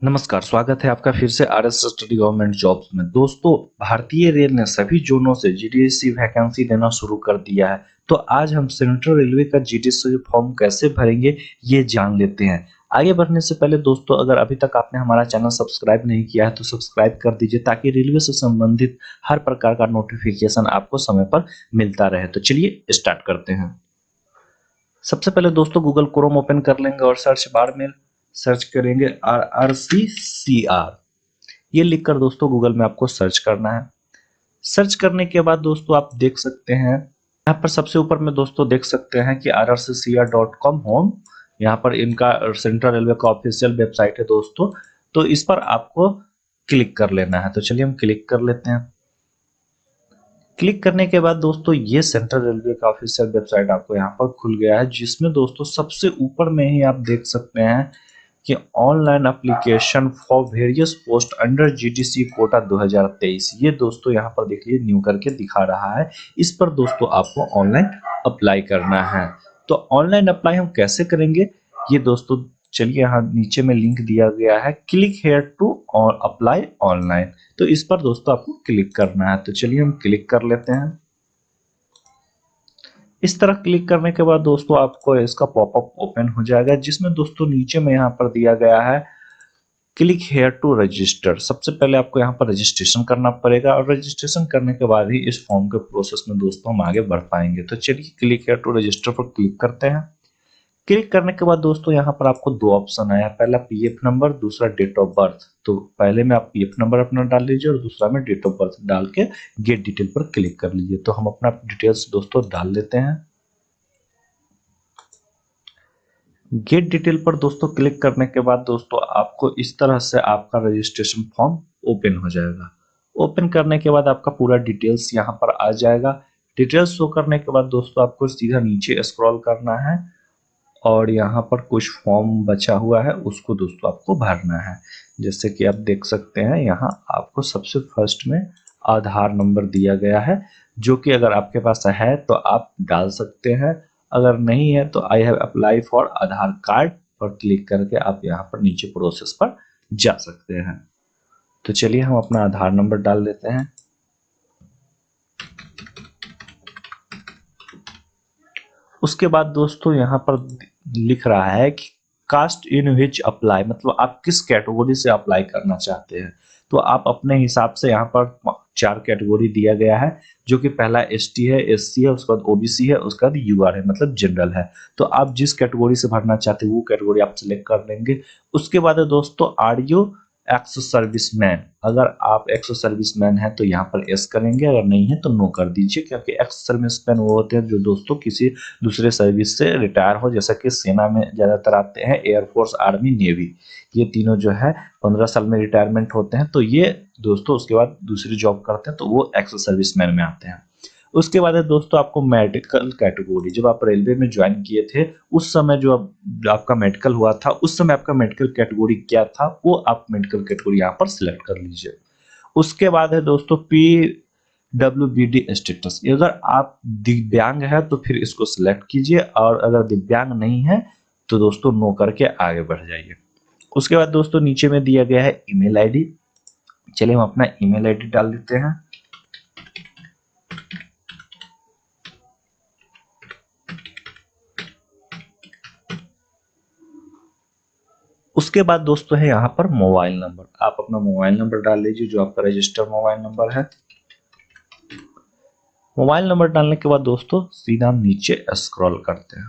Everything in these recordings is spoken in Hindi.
नमस्कार, स्वागत है आपका फिर से आरएस स्टडी गवर्नमेंट जॉब्स में। दोस्तों, भारतीय रेल ने सभी जोनों से जीडीएससी वैकेंसी देना शुरू कर दिया है। तो आज हम सेंट्रल रेलवे का जीडीएससी फॉर्म कैसे भरेंगे, ये जान लेते हैं। आगे बढ़ने से पहले दोस्तों, अगर अभी तक आपने हमारा चैनल सब्सक्राइब नहीं किया है तो सब्सक्राइब कर दीजिए, ताकि रेलवे से संबंधित हर प्रकार का नोटिफिकेशन आपको समय पर मिलता रहे। तो चलिए स्टार्ट करते हैं। सबसे पहले दोस्तों गूगल क्रोम ओपन कर लेंगे और सर्च बार में सर्च करेंगे RRCCR। ये लिखकर दोस्तों गूगल में आपको सर्च करना है। सर्च करने के बाद दोस्तों आप देख सकते हैं, यहाँ पर सबसे ऊपर में दोस्तों देख सकते हैं कि rrccr.com होम, यहाँ पर इनका सेंट्रल रेलवे का ऑफिशियल वेबसाइट है दोस्तों। तो इस पर आपको क्लिक कर लेना है। तो चलिए हम क्लिक कर लेते हैं। क्लिक करने के बाद दोस्तों ये सेंट्रल रेलवे का ऑफिशियल वेबसाइट आपको यहाँ पर खुल गया है, जिसमें दोस्तों सबसे ऊपर में ही आप देख सकते हैं कि online application for various post under GDC quota 2023। ये दोस्तों यहाँ पर देखिए न्यू करके दिखा रहा है। इस पर दोस्तों आपको ऑनलाइन अप्लाई करना है। तो ऑनलाइन अप्लाई हम कैसे करेंगे, ये दोस्तों चलिए यहाँ नीचे में लिंक दिया गया है, click here to apply online. तो इस पर दोस्तों आपको क्लिक करना है। तो चलिए हम क्लिक कर लेते हैं। इस तरह क्लिक करने के बाद दोस्तों आपको इसका पॉपअप ओपन हो जाएगा, जिसमें दोस्तों नीचे में यहाँ पर दिया गया है क्लिक हेयर टू रजिस्टर। सबसे पहले आपको यहाँ पर रजिस्ट्रेशन करना पड़ेगा, और रजिस्ट्रेशन करने के बाद ही इस फॉर्म के प्रोसेस में दोस्तों हम आगे बढ़ पाएंगे। तो चलिए क्लिक हेयर टू रजिस्टर पर क्लिक करते हैं। क्लिक करने के बाद दोस्तों यहाँ पर आपको दो ऑप्शन आया, पहला पीएफ नंबर, दूसरा डेट ऑफ बर्थ। तो पहले में आप पीएफ नंबर अपना डाल लीजिए और दूसरा में डेट ऑफ बर्थ डाल के गेट डिटेल पर क्लिक कर लीजिए। तो हम अपना डिटेल्स दोस्तों डाल लेते हैं। गेट डिटेल पर दोस्तों क्लिक करने के बाद दोस्तों आपको इस तरह से आपका रजिस्ट्रेशन फॉर्म ओपन हो जाएगा। ओपन करने के बाद आपका पूरा डिटेल्स यहाँ पर आ जाएगा। डिटेल्स शो करने के बाद दोस्तों आपको सीधा नीचे स्क्रॉल करना है, और यहाँ पर कुछ फॉर्म बचा हुआ है, उसको दोस्तों आपको भरना है। जैसे कि आप देख सकते हैं, यहाँ आपको सबसे फर्स्ट में आधार नंबर दिया गया है, जो कि अगर आपके पास है तो आप डाल सकते हैं, अगर नहीं है तो I have apply for Aadhaar card पर क्लिक करके आप यहाँ पर नीचे प्रोसेस पर जा सकते हैं। तो चलिए हम अपना आधार नंबर डाल देते हैं। उसके बाद दोस्तों यहाँ पर लिख रहा है कि कास्ट इन विच अप्लाई, मतलब आप किस कैटेगरी से अप्लाई करना चाहते हैं। तो आप अपने हिसाब से यहाँ पर चार कैटेगरी दिया गया है, जो कि पहला एसटी है, एससी है, उसके बाद ओबीसी है, उसके बाद यूआर है, मतलब जनरल है। तो आप जिस कैटेगरी से भरना चाहते हैं वो कैटेगरी आप सिलेक्ट कर लेंगे। उसके बाद है दोस्तों आर यू एक्स सर्विसमैन। अगर आप एक्स सर्विसमैन है तो यहाँ पर एस करेंगे, अगर नहीं है तो नो कर दीजिए, क्योंकि एक्स सर्विसमैन वो होते हैं जो दोस्तों किसी दूसरे सर्विस से रिटायर हो, जैसा कि सेना में ज्यादातर आते हैं, एयरफोर्स, आर्मी, नेवी। ये तीनों जो है 15 साल में रिटायरमेंट होते हैं। तो ये दोस्तों उसके बाद दूसरी जॉब करते हैं, तो वो एक्स सर्विसमैन में आते हैं। उसके बाद है दोस्तों आपको मेडिकल कैटेगरी, जब आप रेलवे में ज्वाइन किए थे उस समय जो आपका मेडिकल हुआ था, उस समय आपका मेडिकल कैटेगरी क्या था, वो आप मेडिकल कैटेगरी यहाँ पर सिलेक्ट कर लीजिए। उसके बाद है दोस्तों PWBD स्टेटस। अगर आप दिव्यांग है तो फिर इसको सिलेक्ट कीजिए, और अगर दिव्यांग नहीं है तो दोस्तों नो करके आगे बढ़ जाइए। उसके बाद दोस्तों नीचे में दिया गया है ईमेल आईडी। चलिए हम अपना ईमेल आईडी डाल देते हैं। उसके बाद दोस्तों है यहाँ पर मोबाइल नंबर। आप अपना मोबाइल नंबर डाल लीजिए, जो आपका रजिस्टर्ड मोबाइल नंबर है। मोबाइल नंबर डालने के बाद दोस्तों सीधा हम नीचे स्क्रॉल करते हैं।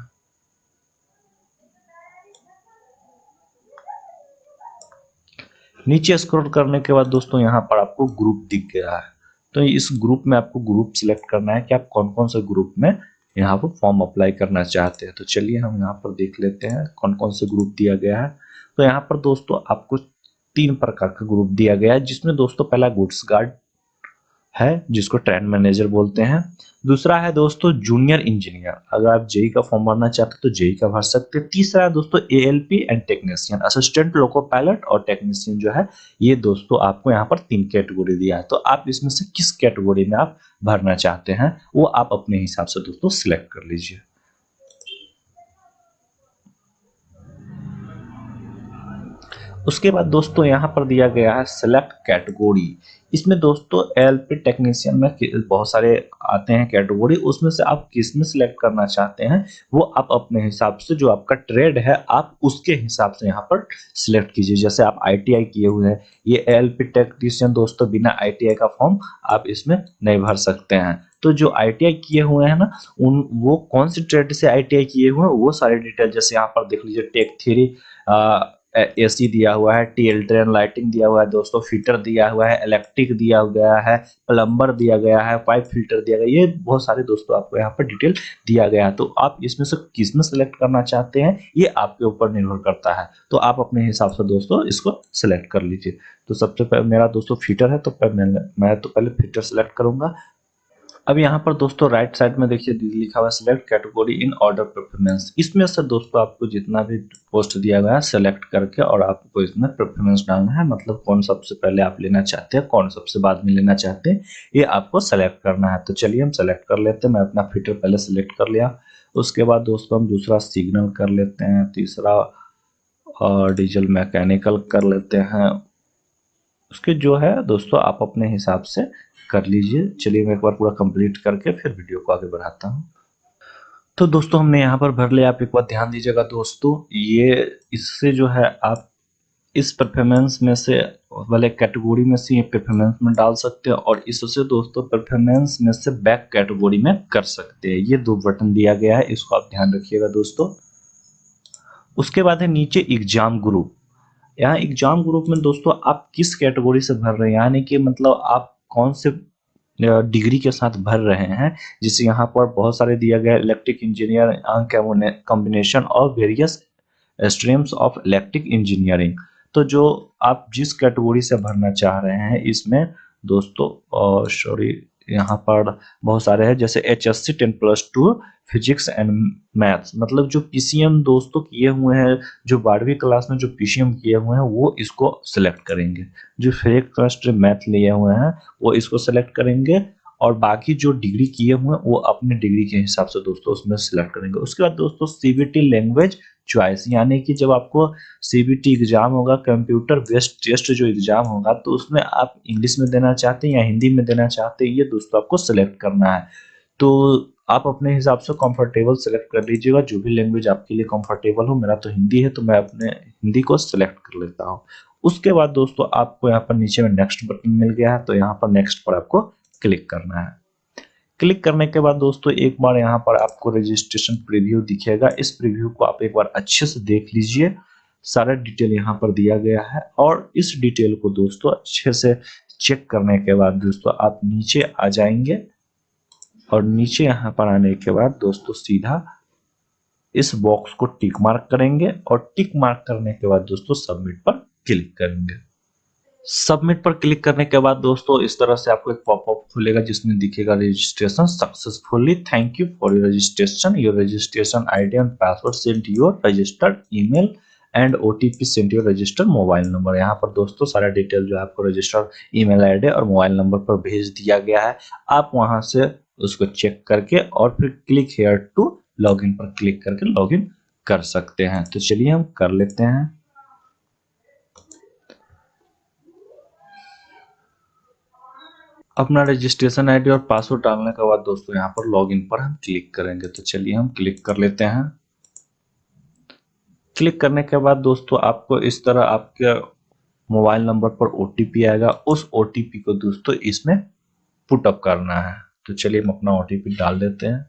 नीचे स्क्रॉल करने के बाद दोस्तों यहाँ पर आपको ग्रुप दिख गया है। तो इस ग्रुप में आपको ग्रुप सिलेक्ट करना है कि आप कौन कौन से ग्रुप में यहाँ पर फॉर्म अप्लाई करना चाहते हैं। तो चलिए हम यहाँ पर देख लेते हैं कौन कौन से ग्रुप दिया गया है। तो यहाँ पर दोस्तों आपको तीन प्रकार का ग्रुप दिया गया है, जिसमें दोस्तों पहला गुड्स गार्ड है, जिसको ट्रेन मैनेजर बोलते हैं। दूसरा है दोस्तों जूनियर इंजीनियर, अगर आप जेई का फॉर्म भरना चाहते हैं तो जेई का भर सकते हैं। तीसरा है दोस्तों ALP and technician, assistant loco pilot और टेक्नीशियन जो है, ये दोस्तों आपको यहाँ पर तीन कैटेगरी दिया है। तो आप इसमें से किस कैटेगरी में आप भरना चाहते हैं वो आप अपने हिसाब से दोस्तों सिलेक्ट कर लीजिए। उसके बाद दोस्तों यहाँ पर दिया गया है सेलेक्ट कैटेगरी। इसमें दोस्तों एलपी टेक्नीशियन में बहुत सारे आते हैं कैटेगरी, उसमें से आप किस में सिलेक्ट करना चाहते हैं वो आप अपने हिसाब से, जो आपका ट्रेड है आप उसके हिसाब से यहाँ पर सिलेक्ट कीजिए। जैसे आप आईटीआई किए हुए हैं, ये एलपी टेक्नीशियन दोस्तों बिना आईटीआई का फॉर्म आप इसमें नहीं भर सकते हैं। तो जो आईटीआई किए हुए हैं ना, उन वो कौन सी ट्रेड से आईटीआई किए हुए हैं वो सारे डिटेल जैसे यहाँ पर देख लीजिए, टेक थ्री एसी दिया हुआ है, टीएल ट्रेन लाइटिंग दिया हुआ है दोस्तों, फिटर दिया हुआ है, इलेक्ट्रिक दिया गया है, प्लम्बर दिया गया है, पाइप फिल्टर दिया गया है। ये बहुत सारे दोस्तों आपको यहाँ पर डिटेल दिया गया है। तो आप इसमें से किस में सेलेक्ट करना चाहते हैं ये आपके ऊपर निर्भर करता है। तो आप अपने हिसाब से दोस्तों इसको सेलेक्ट कर लीजिए। तो सबसे पहले मेरा दोस्तों फिटर है, तो मैं तो पहले फिटर सेलेक्ट करूंगा। अब यहाँ पर दोस्तों राइट साइड में देखिए लिखा हुआ है select category in order performance. इसमें से दोस्तों आपको जितना भी पोस्ट दिया गया है सेलेक्ट करके और आपको इसमें परफॉर्मेंस डालना है, मतलब कौन सबसे पहले आप लेना चाहते हैं, कौन सबसे बाद में लेना चाहते हैं, ये आपको सेलेक्ट करना है। तो चलिए हम सेलेक्ट कर लेते हैं। मैं अपना फिटर पहले सेलेक्ट कर लिया। उसके बाद दोस्तों हम दूसरा सिग्नल कर लेते हैं, तीसरा डीजल मैकेनिकल कर लेते हैं। उसके जो है दोस्तों आप अपने हिसाब से कर लीजिए। चलिए मैं एक बार पूरा कंप्लीट करके फिर वीडियो को आगे बढ़ाता हूँ। तो दोस्तों हमने यहाँ पर भर लिया। आप एक बार ध्यान दीजिएगा दोस्तों, ये इससे जो है आप इस परफॉर्मेंस में से वाले कैटेगरी में से ये परफॉर्मेंस में डाल सकते हैं और इससे दोस्तों परफॉर्मेंस में से बैक कैटेगरी में कर सकते हैं। ये दो बटन दिया गया है, इसको आप ध्यान रखिएगा दोस्तों। उसके बाद है नीचे एग्जाम ग्रुप। यहाँ एग्जाम ग्रुप में दोस्तों आप किस कैटेगरी से भर रहे हैं, यानी कि मतलब आप कौन से डिग्री के साथ भर रहे हैं। जिसे यहाँ पर बहुत सारे दिया गया है, electric engineer combination of various streams of electric engineering. तो जो आप जिस कैटेगरी से भरना चाह रहे हैं इसमें दोस्तों, सॉरी यहाँ पर बहुत सारे हैं, जैसे HSC 10+2 फिजिक्स एंड मैथ्स, मतलब जो पीसीएम दोस्तों किए हुए हैं, जो 12वीं क्लास में जो पीसीएम किए हुए हैं वो इसको सिलेक्ट करेंगे। जो फिजिक्स मैथ लिए हुए हैं वो इसको सिलेक्ट करेंगे और बाकी जो डिग्री किए हुए हैं वो अपने डिग्री के हिसाब से दोस्तों उसमें सिलेक्ट करेंगे। उसके बाद दोस्तों सीबीटी लैंग्वेज चॉइस, यानी कि जब आपको सीबीटी एग्जाम होगा, कंप्यूटर बेस्ड टेस्ट जो एग्जाम होगा, तो उसमें आप इंग्लिश में देना चाहते हैं या हिंदी में देना चाहते हैं, ये दोस्तों आपको सिलेक्ट करना है। तो आप अपने हिसाब से कंफर्टेबल सेलेक्ट कर लीजिएगा, जो भी लैंग्वेज आपके लिए कंफर्टेबल हो। मेरा तो हिंदी है तो मैं अपने हिंदी को सिलेक्ट कर लेता हूँ। उसके बाद दोस्तों आपको यहाँ पर नीचे में नेक्स्ट बटन मिल गया है, तो यहाँ पर नेक्स्ट पर आपको क्लिक करना है। क्लिक करने के बाद दोस्तों एक बार यहाँ पर आपको रजिस्ट्रेशन प्रीव्यू दिखेगा। इस प्रीव्यू को आप एक बार अच्छे से देख लीजिए। सारा डिटेल यहाँ पर दिया गया है और इस डिटेल को दोस्तों अच्छे से चेक करने के बाद दोस्तों आप नीचे आ जाएंगे और नीचे यहाँ पर आने के बाद दोस्तों सीधा इस बॉक्स को टिक मार्क करेंगे और टिक मार्क करने के बाद दोस्तों सबमिट पर क्लिक करेंगे। सबमिट पर क्लिक करने के बाद दोस्तों इस तरह से आपको एक पॉपअप खुलेगा जिसमें दिखेगा registration successfully, thank you for your registration, your registration ID and password send your registered email and OTP send your registered mobile number. यहाँ पर दोस्तों सारा डिटेल जो है आपको रजिस्टर्ड ईमेल आईडी और मोबाइल नंबर पर भेज दिया गया है। आप वहां से उसको चेक करके और फिर क्लिक हेयर टू लॉगिन पर क्लिक करके लॉगिन कर सकते हैं। तो चलिए हम कर लेते हैं। अपना रजिस्ट्रेशन आईडी और पासवर्ड डालने के बाद दोस्तों यहाँ पर लॉगिन पर हम क्लिक करेंगे। तो चलिए हम क्लिक कर लेते हैं। क्लिक करने के बाद दोस्तों आपको इस तरह आपके मोबाइल नंबर पर ओटीपी आएगा। उस ओटीपी को दोस्तों इसमें पुट अप करना है। तो चलिए हम अपना ओटीपी डाल देते हैं।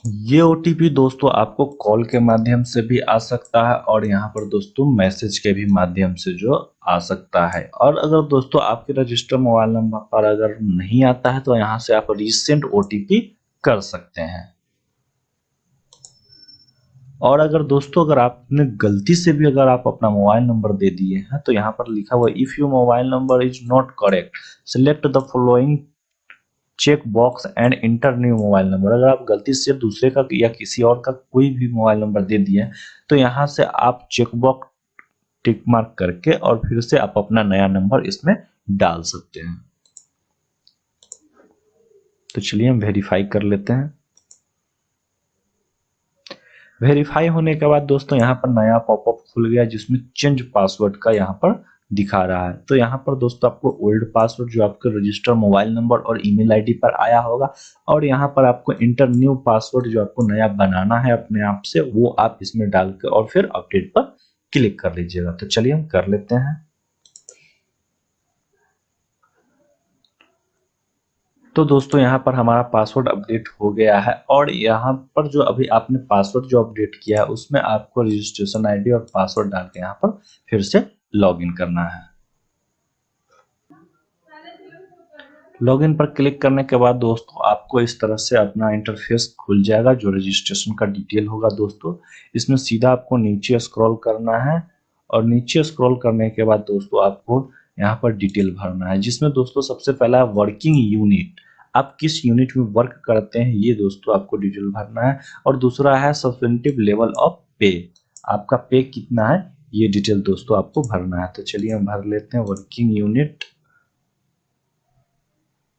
ये ओटीपी दोस्तों आपको कॉल के माध्यम से भी आ सकता है और यहाँ पर दोस्तों मैसेज के भी माध्यम से जो आ सकता है। और अगर दोस्तों आपके रजिस्टर मोबाइल नंबर पर अगर नहीं आता है तो यहाँ से आप रीसेंट ओटीपी कर सकते हैं। और अगर दोस्तों अगर आपने गलती से भी अगर आप अपना मोबाइल नंबर दे दिए हैं तो यहाँ पर लिखा हुआ if you mobile number is not correct select the following check box and enter new mobile number. अगर आप गलती से दूसरे का या किसी और का कोई भी मोबाइल नंबर दे दिए तो यहाँ से आप चेक बॉक्स टिक मार्क करके और फिर से आप अपना नया नंबर इसमें डाल सकते हैं। तो चलिए हम वेरीफाई कर लेते हैं। वेरीफाई होने के बाद दोस्तों यहाँ पर नया पॉपअप खुल गया जिसमें चेंज पासवर्ड का यहाँ पर दिखा रहा है। तो यहाँ पर दोस्तों आपको ओल्ड पासवर्ड जो आपके रजिस्टर मोबाइल नंबर और ईमेल आईडी पर आया होगा, और यहाँ पर आपको इंटर न्यू पासवर्ड जो आपको नया बनाना है अपने आप से, वो आप इसमें डाल के और फिर अपडेट पर क्लिक कर लीजिएगा। तो चलिए हम कर लेते हैं। तो दोस्तों यहाँ पर हमारा पासवर्ड अपडेट हो गया है, और यहाँ पर जो अभी आपने पासवर्ड जो अपडेट किया है उसमें आपको रजिस्ट्रेशन आईडी और पासवर्ड डाल के यहाँ पर फिर से लॉगिन करना है। लॉगिन पर क्लिक करने के बाद दोस्तों आपको इस तरह से अपना इंटरफेस खुल जाएगा जो रजिस्ट्रेशन का डिटेल होगा। दोस्तों इसमें सीधा आपको नीचे स्क्रॉल करना है, और नीचे स्क्रॉल करने के बाद दोस्तों आपको यहाँ पर डिटेल भरना है, जिसमें दोस्तों सबसे पहला वर्किंग यूनिट, आप किस यूनिट में वर्क करते हैं ये दोस्तों आपको डिटेल भरना है। और दूसरा है सब्सटेंटिव लेवल ऑफ पे, आपका पे कितना है ये डिटेल दोस्तों आपको भरना है। तो चलिए हम भर लेते हैं वर्किंग यूनिट।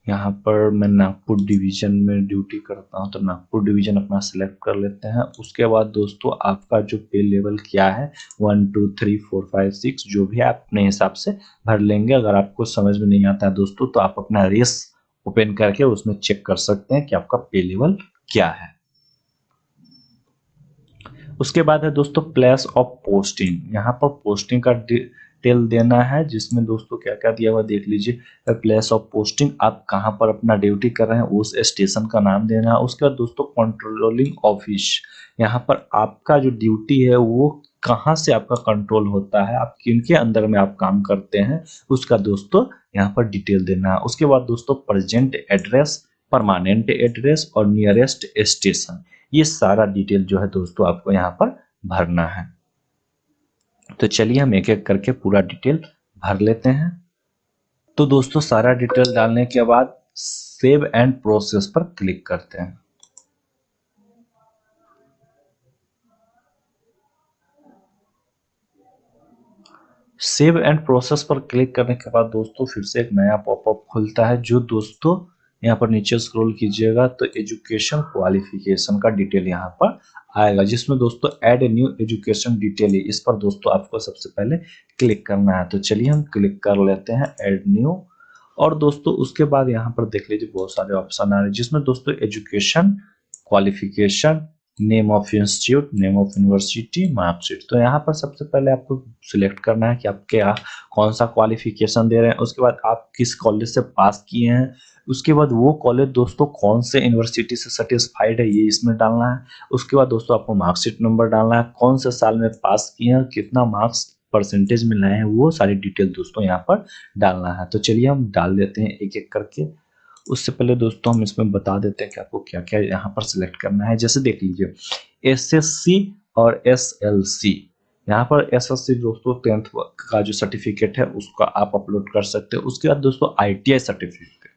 यहाँ पर मैं नागपुर डिवीजन में ड्यूटी करता हूँ, तो नागपुर डिवीजन अपना सिलेक्ट कर लेते हैं। उसके बाद दोस्तों आपका जो पे लेवल क्या है 1 2 3 4 5 6 जो भी आप अपने हिसाब से भर लेंगे। अगर आपको समझ में नहीं आता है दोस्तों तो आप अपना रेस ओपन करके उसमें चेक कर सकते हैं कि आपका पे लेवल क्या है। उसके बाद है दोस्तों प्लेस ऑफ पोस्टिंग, यहाँ पर पोस्टिंग का डिटेल देना है, जिसमें दोस्तों क्या क्या दिया हुआ देख लीजिए। प्लेस ऑफ पोस्टिंग, आप कहाँ पर अपना ड्यूटी कर रहे हैं उस स्टेशन का नाम देना है। उसके बाद दोस्तों कंट्रोलिंग ऑफिस, यहाँ पर आपका जो ड्यूटी है वो कहाँ से आपका कंट्रोल होता है, आप किनके अंदर में आप काम करते हैं उसका दोस्तों यहाँ पर डिटेल देना है। उसके बाद दोस्तों प्रेजेंट एड्रेस, परमानेंट एड्रेस और नियरेस्ट स्टेशन, ये सारा डिटेल जो है दोस्तों आपको यहाँ पर भरना है। तो चलिए हम एक एक करके पूरा डिटेल भर लेते हैं। तो दोस्तों सारा डिटेल डालने के बाद सेव एंड प्रोसेस पर क्लिक करते हैं। सेव एंड प्रोसेस पर क्लिक करने के बाद दोस्तों फिर से एक नया पॉपअप खुलता है, जो दोस्तों यहाँ पर नीचे स्क्रॉल कीजिएगा तो एजुकेशन क्वालिफिकेशन का डिटेल यहाँ पर आएगा, जिसमें दोस्तों ऐड न्यू एजुकेशन डिटेल है, इस पर दोस्तों आपको सबसे पहले क्लिक करना है। तो चलिए हम क्लिक कर लेते हैं ऐड न्यू। और दोस्तों उसके बाद यहाँ पर देख लीजिए बहुत सारे ऑप्शन आ रहे हैं, जिसमें दोस्तों education qualification, name of institute, name of university, marksheet. तो यहाँ पर सबसे पहले आपको सिलेक्ट करना है कि आप क्या कौन सा क्वालिफिकेशन दे रहे हैं। उसके बाद आप किस कॉलेज से पास किए हैं। उसके बाद वो कॉलेज दोस्तों कौन से यूनिवर्सिटी से सेटिस्फाइड है ये इसमें डालना है। उसके बाद दोस्तों आपको मार्कशीट नंबर डालना है, कौन से साल में पास किए हैं, कितना मार्क्स परसेंटेज में लाए हैं, वो सारी डिटेल दोस्तों यहाँ पर डालना है। तो चलिए हम डाल देते हैं एक एक करके। उससे पहले दोस्तों हम इसमें बता देते हैं कि आपको क्या क्या यहाँ पर सिलेक्ट करना है। जैसे देख लीजिए एसएससी और एसएलसी, यहाँ पर एसएससी दोस्तों 10th का जो सर्टिफिकेट है उसका आप अपलोड कर सकते हो। उसके बाद दोस्तों आईटीआई सर्टिफिकेट,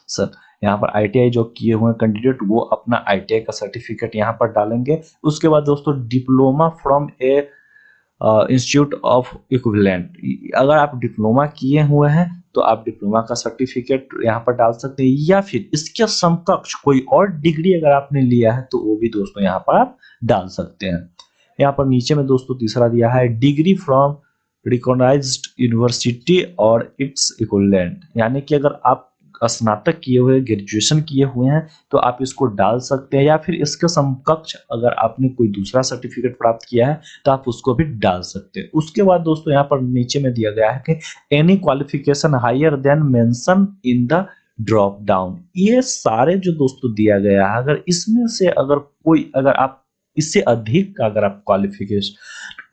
सर यहाँ पर आईटीआई जो किए हुए कैंडिडेट वो अपना आईटीआई का सर्टिफिकेट यहाँ पर डालेंगे। उसके बाद दोस्तों diploma from A institute of equivalent, अगर आप डिप्लोमा किए हुए हैं तो आप डिप्लोमा का सर्टिफिकेट यहाँ पर डाल सकते हैं, या फिर इसके समकक्ष कोई और डिग्री अगर आपने लिया है तो वो भी दोस्तों यहाँ पर आप डाल सकते हैं। यहाँ पर नीचे में दोस्तों तीसरा दिया है डिग्री फ्रॉम रिकॉग्नाइज्ड यूनिवर्सिटी और इट्स इक्विवेलेंट, यानी कि अगर आप स्नातक किए हुए ग्रेजुएशन किए हुए हैं तो आप इसको डाल सकते हैं, या फिर इसके समकक्ष अगर आपने कोई दूसरा सर्टिफिकेट प्राप्त किया है तो आप उसको भी डाल सकते हैं। उसके बाद दोस्तों यहाँ पर नीचे में दिया गया है कि any qualification higher than mention in the drop down, ये सारे जो दोस्तों दिया गया है अगर इसमें से अगर आप इससे अधिक का अगर आप क्वालिफिकेशन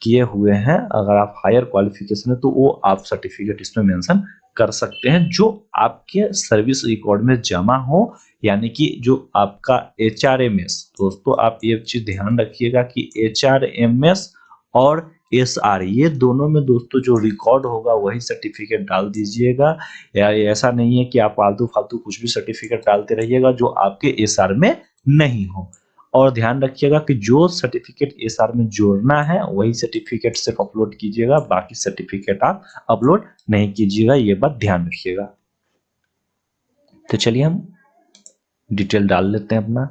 किए हुए हैं, अगर आप हायर क्वालिफिकेशन है तो वो आप सर्टिफिकेट इसमें मेंशन कर सकते हैं जो आपके सर्विस रिकॉर्ड में जमा हो, यानी कि जो आपका HRMS, दोस्तों आप ये चीज ध्यान रखिएगा कि HRMS और SR ये दोनों में दोस्तों जो रिकॉर्ड होगा वही सर्टिफिकेट डाल दीजिएगा। या ऐसा नहीं है कि आप फालतू फालतू कुछ भी सर्टिफिकेट डालते रहिएगा जो आपके SR में नहीं हो। और ध्यान रखिएगा कि जो सर्टिफिकेट SR में जोड़ना है वही सर्टिफिकेट सिर्फ अपलोड कीजिएगा, बाकी सर्टिफिकेट आप अपलोड नहीं कीजिएगा, ये बात ध्यान रखिएगा। तो चलिए हम डिटेल डाल लेते हैं अपना।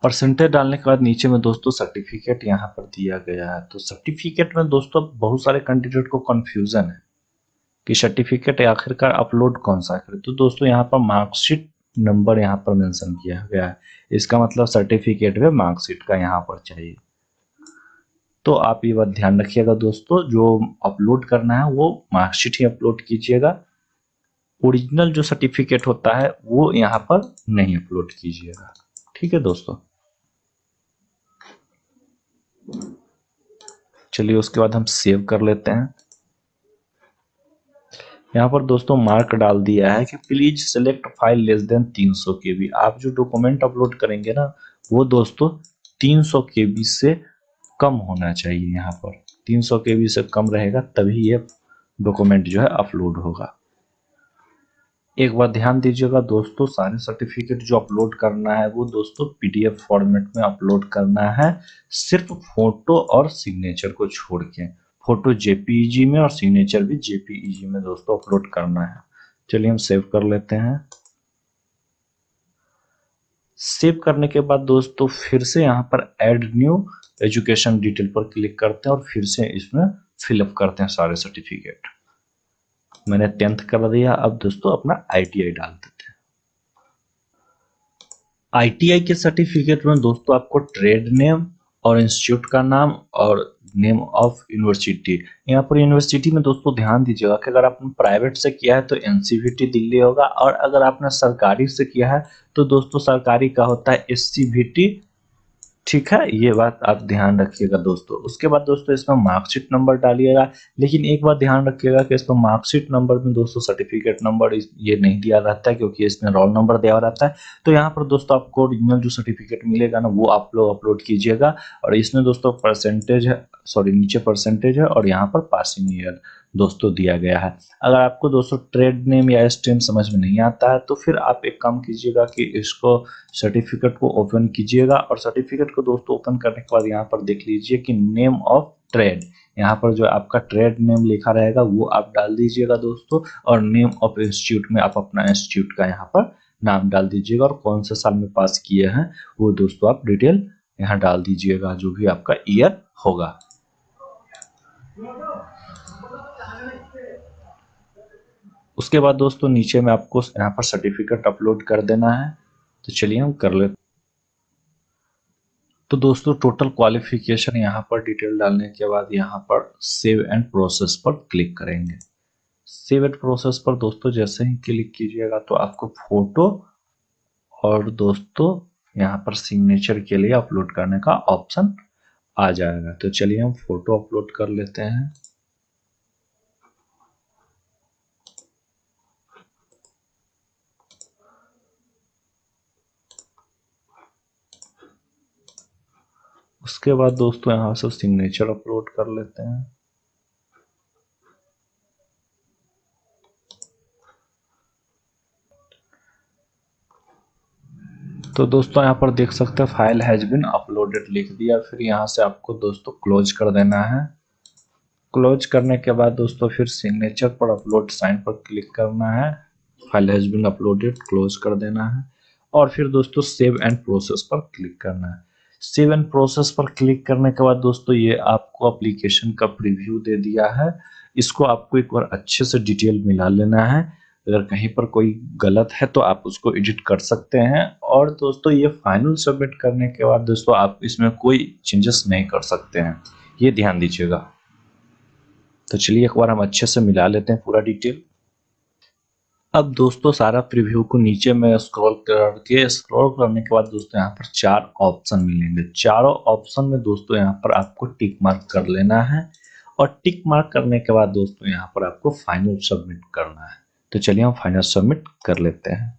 परसेंटेज डालने के बाद नीचे में दोस्तों सर्टिफिकेट यहाँ पर दिया गया है। तो सर्टिफिकेट में दोस्तों बहुत सारे कैंडिडेट को कंफ्यूजन है कि सर्टिफिकेट आखिरकार अपलोड कौन सा करें। तो दोस्तों यहाँ पर मार्कशीट नंबर यहाँ पर मेंशन किया गया है, इसका मतलब सर्टिफिकेट में मार्कशीट का यहाँ पर चाहिए। तो आप ये बात ध्यान रखिएगा दोस्तों, जो अपलोड करना है वो मार्कशीट ही अपलोड कीजिएगा, ओरिजिनल जो सर्टिफिकेट होता है वो यहाँ पर नहीं अपलोड कीजिएगा। ठीक है दोस्तों, चलिए उसके बाद हम सेव कर लेते हैं। यहाँ पर दोस्तों मार्क डाल दिया है कि please select file less than 300 केबी। आप जो डॉक्यूमेंट अपलोड करेंगे ना वो दोस्तों 300 केबी से कम होना चाहिए। यहाँ पर 300 केबी से कम रहेगा तभी ये डॉक्यूमेंट जो है अपलोड होगा। एक बात ध्यान दीजिएगा दोस्तों, सारे सर्टिफिकेट जो अपलोड करना है वो दोस्तों पीडीएफ फॉर्मेट में अपलोड करना है, सिर्फ फोटो और सिग्नेचर को छोड़ के। फोटो जेपीईजी में और सिग्नेचर भी जेपीईजी में दोस्तों अपलोड करना है। चलिए हम सेव कर लेते हैं। सेव करने के बाद दोस्तों फिर से यहाँ पर ऐड न्यू एजुकेशन डिटेल पर क्लिक करते हैं और फिर से इसमें फिलअप करते हैं सारे सर्टिफिकेट। मैंने 10th कर दिया, अब दोस्तों अपना आईटीआई डाल देते हैं। आईटीआई के सर्टिफिकेट में दोस्तों आपको ट्रेड नेम और इंस्टीट्यूट का नाम और नेम ऑफ यूनिवर्सिटी, यहाँ पर यूनिवर्सिटी में दोस्तों ध्यान दीजिएगा कि अगर आपने प्राइवेट से किया है तो एनसीवीटी दिल्ली होगा, और अगर आपने सरकारी से किया है तो दोस्तों सरकारी का होता है एससीवीटी। ठीक है, ये बात आप ध्यान रखिएगा दोस्तों। उसके बाद दोस्तों इसमें मार्कशीट नंबर डालिएगा, लेकिन एक बात ध्यान रखिएगा कि इसमें मार्कशीट नंबर में दोस्तों सर्टिफिकेट नंबर ये नहीं दिया रहता है, क्योंकि इसमें रोल नंबर दिया रहता है। तो यहाँ पर दोस्तों आपको ओरिजिनल जो सर्टिफिकेट मिलेगा ना वो आप लोग अपलोड कीजिएगा, और इसमें दोस्तों परसेंटेज है, सॉरी नीचे परसेंटेज है और यहाँ पर पासिंग ईयर दोस्तों दिया गया है। अगर आपको दोस्तों ट्रेड नेम या स्ट्रीम समझ में नहीं आता है तो फिर आप एक काम कीजिएगा कि इसको सर्टिफिकेट को ओपन कीजिएगा, और सर्टिफिकेट को दोस्तों ओपन करने के बाद यहाँ पर देख लीजिए कि नेम ऑफ ट्रेड, यहाँ पर जो आपका ट्रेड नेम लिखा रहेगा वो आप डाल दीजिएगा दोस्तों, और नेम ऑफ इंस्टीट्यूट में आप अपना इंस्टीट्यूट का यहाँ पर नाम डाल दीजिएगा, और कौन से साल में पास किए हैं वो दोस्तों आप डिटेल यहाँ डाल दीजिएगा, जो भी आपका ईयर होगा। उसके बाद दोस्तों नीचे में आपको यहाँ पर सर्टिफिकेट अपलोड कर देना है। तो चलिए हम कर लेते। तो दोस्तों टोटल क्वालिफिकेशन यहाँ पर डिटेल डालने के बाद यहाँ पर सेव एंड प्रोसेस पर क्लिक करेंगे। सेव एंड प्रोसेस पर दोस्तों जैसे ही क्लिक कीजिएगा तो आपको फोटो और दोस्तों यहाँ पर सिग्नेचर के लिए अपलोड करने का ऑप्शन आ जाएगा। तो चलिए हम फोटो अपलोड कर लेते हैं। उसके बाद दोस्तों यहाँ से सिग्नेचर अपलोड कर लेते हैं। तो दोस्तों यहाँ पर देख सकते हैं फाइल हैज बीन अपलोडेड लिख दिया, फिर यहाँ से आपको दोस्तों क्लोज कर देना है। क्लोज करने के बाद दोस्तों फिर सिग्नेचर पर अपलोड साइन पर क्लिक करना है, file has been uploaded close कर देना है, और फिर दोस्तों सेव एंड प्रोसेस पर क्लिक करना है। सेव एंड प्रोसेस पर क्लिक करने के बाद दोस्तों ये आपको एप्लीकेशन का प्रीव्यू दे दिया है, इसको आपको एक बार अच्छे से डिटेल मिला लेना है। अगर कहीं पर कोई गलत है तो आप उसको एडिट कर सकते हैं, और दोस्तों ये फाइनल सबमिट करने के बाद दोस्तों आप इसमें कोई चेंजेस नहीं कर सकते हैं, ये ध्यान दीजिएगा। तो चलिए एक बार हम अच्छे से मिला लेते हैं पूरा डिटेल। अब दोस्तों सारा प्रीव्यू को नीचे में स्क्रॉल करने के बाद दोस्तों यहाँ पर 4 ऑप्शन मिलेंगे। चारों ऑप्शन में दोस्तों यहाँ पर आपको टिक मार्क कर लेना है, और टिक मार्क करने के बाद दोस्तों यहाँ पर आपको फाइनल सबमिट करना है। तो चलिए हम फाइनल सबमिट कर लेते हैं।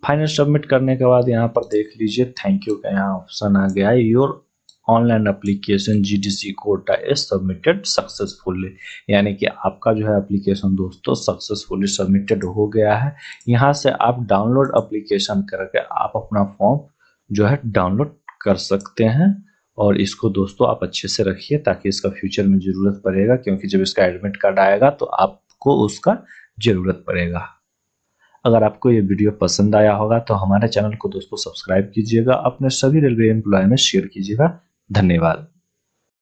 फाइनल सबमिट करने के बाद यहाँ पर देख लीजिए थैंक यू का यहाँ ऑप्शन आ गया है, your online application GDC quota is submitted successfully, यानी कि आपका जो है एप्लीकेशन दोस्तों सक्सेसफुली सबमिटेड हो गया है। यहाँ से आप डाउनलोड एप्लीकेशन करके आप अपना फॉर्म जो है डाउनलोड कर सकते हैं, और इसको दोस्तों आप अच्छे से रखिए ताकि इसका फ्यूचर में ज़रूरत पड़ेगा, क्योंकि जब इसका एडमिट कार्ड आएगा तो आपको उसका ज़रूरत पड़ेगा। अगर आपको ये वीडियो पसंद आया होगा तो हमारे चैनल को दोस्तों सब्सक्राइब कीजिएगा, अपने सभी रेलवे एम्प्लॉय में शेयर कीजिएगा। धन्यवाद।